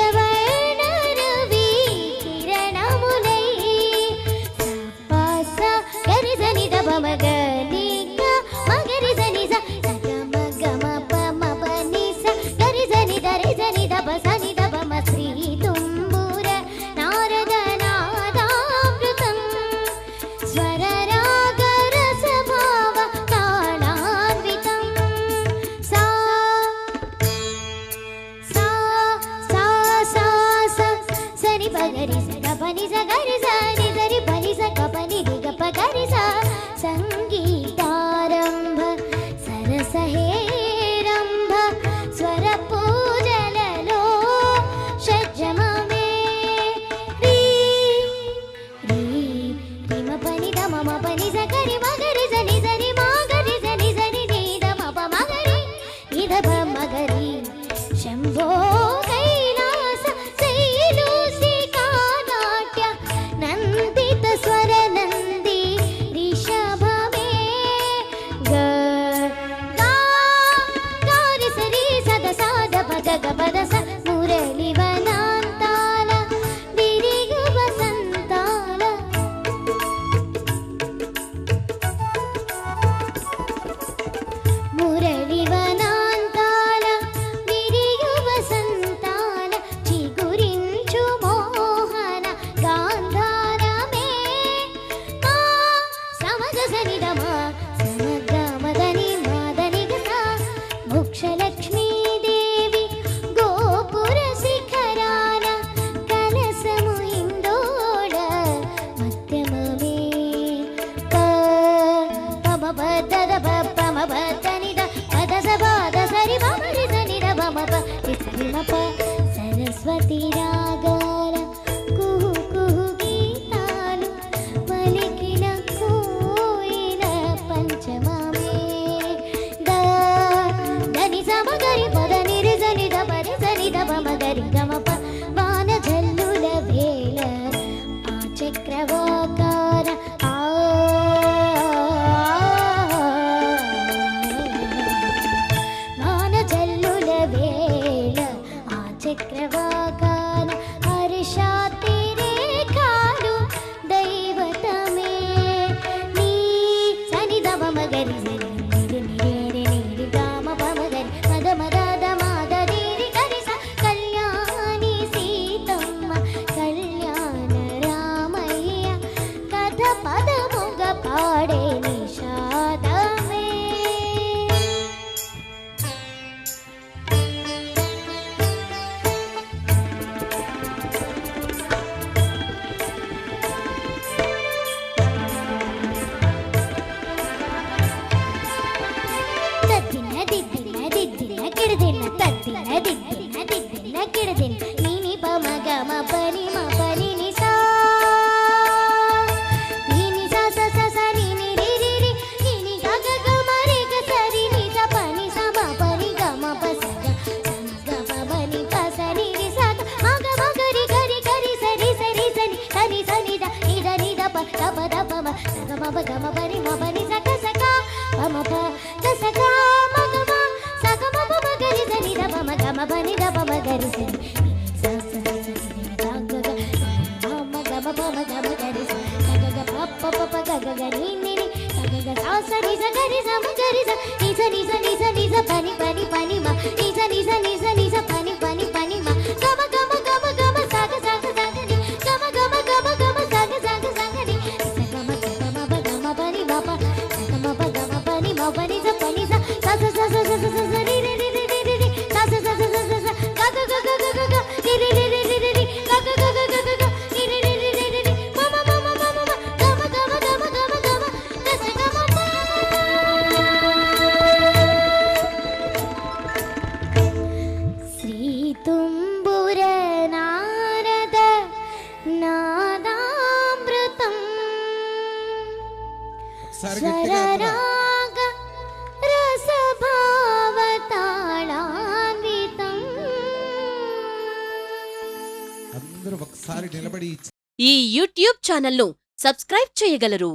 శ్వేతవర్ణరవి కిరణములై సపస గరిజని దబమగ నిగ మగరిజని స గమ గమ పమ పని స గరిజని దరిజని దబ సని దబమ శ్రీ తుంబుర నారద నాదామృతం స్వర రాగ రస భావ తాళాన్వితం సా సా సా సా సా సని పగరి స గపని స గరి స ని సరి పని స గపని ని గప గరి స సంగీతారంభ సరస హేరంభ స్వర పూజలలో షడ్జమమే రీ రీ రిమ పని ద మమ పని స గరి మగరి స ని సరి మగరి స ని సరి ని ద మప మగరి ని ద ప మగరి శంభో కైలాస శైలూసికా నాట్య నందిత స్వర నంది రిషభమే గ గా గారి సరి సద సాద పద గ పద స మురళి వనాంతాల విరిగు వసంతాల మురళి వనాంతాల విరియు వసంతాల చిగురించు మోహన గాంధారమే మా సమగ సనిదమ సమగ మదని మాదని గస మోక్షలక్ష్మీ దేవి గోపుర శిఖరాన కలసము ఇందోళ మధ్యమమే పమ పద పమ పదని ద పద స పద సరి మమరి సని ద మమ ప రి మప సరస్వతి రాగాల కుహు కుహు గీతాలు పలికిన కోయిల పంచమమే ద దని సమగరి పద నిరి సని ద పరి సని ద మమ గరి గమ ప వాన జల్లుల వేళ ఆ చక్రవాకార ఆ వాన జల్లుల వేళ ఆ చక్రవాకార హర్షాతి రేఖాలు దైవతమే నీ సని దమ మగరి సరి నిరి నిరి నిరి గామ పమగరి మద మద ద మాద నిరి గరి స కళ్యాణి సీతమ్మ కళ్యాణ రామయ్య కథ పదముగ పాడే నిషాదమే తద్దిన దిద్దిన దిద్దిన కిడదిన తద్దిన దిద్దిన దిద్దిన కిడదిన నీని పమ గమ పని మ పని ని సా నీని సా స స స నీని రి రి రి నీని గ గ గ మ రి గ స రి ని స పని స మ పని గ మ ప స గ స గ ప మ ని ప స ని రి స గ మ గ మ గ రి గ రి గ రి స రి స ని స ని ద ని ద ని ద ప ద ప ద ప మ స గ మ ప గ మ ప రి మ ప ని స గ స గ ప మ ప గ స గ మ గ మ స గ మ ప మ గ రి స ని ద ప మ గ మ ప ని ద ప మ గ రి స ని స స స స ని ద గ గ మ గ మ ప మ గ మ గ రి స గ గ ప ప ప ప గ గ గ ని ని ని స గ గ స స ని స గ రి స మ గ రి స ని స ని స ని స ని స ప ని ప ని ప ని మ ని స ని స ని స ని స ప ని ప ని ప ని మ గ మ గ మ గ మ గ మ స గ స గ స గ ని గ మ గ మ గ మ గ మ స గ స గ స గ ని స గ మ గ మ ప గ మ ప ని మ ప స గ మ ప గ మ ప ని మ ప ని స ప ని స స స స స స స స రి రి రి రి రి రి రి స స స స స స స గ గ గ గ గ గ గ రి రి రి రి రి రి రి గ గ గ గ గ గ గ రి రి రి రి రి రి రి మ మ మ మ మ మ మ గ మ గ మ గ మ గ మ గ మ గ స గ మ ప శ్రీ తుంబుర నారద నాదామృతం స్వరరాగ రసభావతాళాన్వితం. అందరూ ఒకసారి నిలబడి ఈ యూట్యూబ్ ఛానల్ను సబ్స్క్రైబ్ చేయగలరు.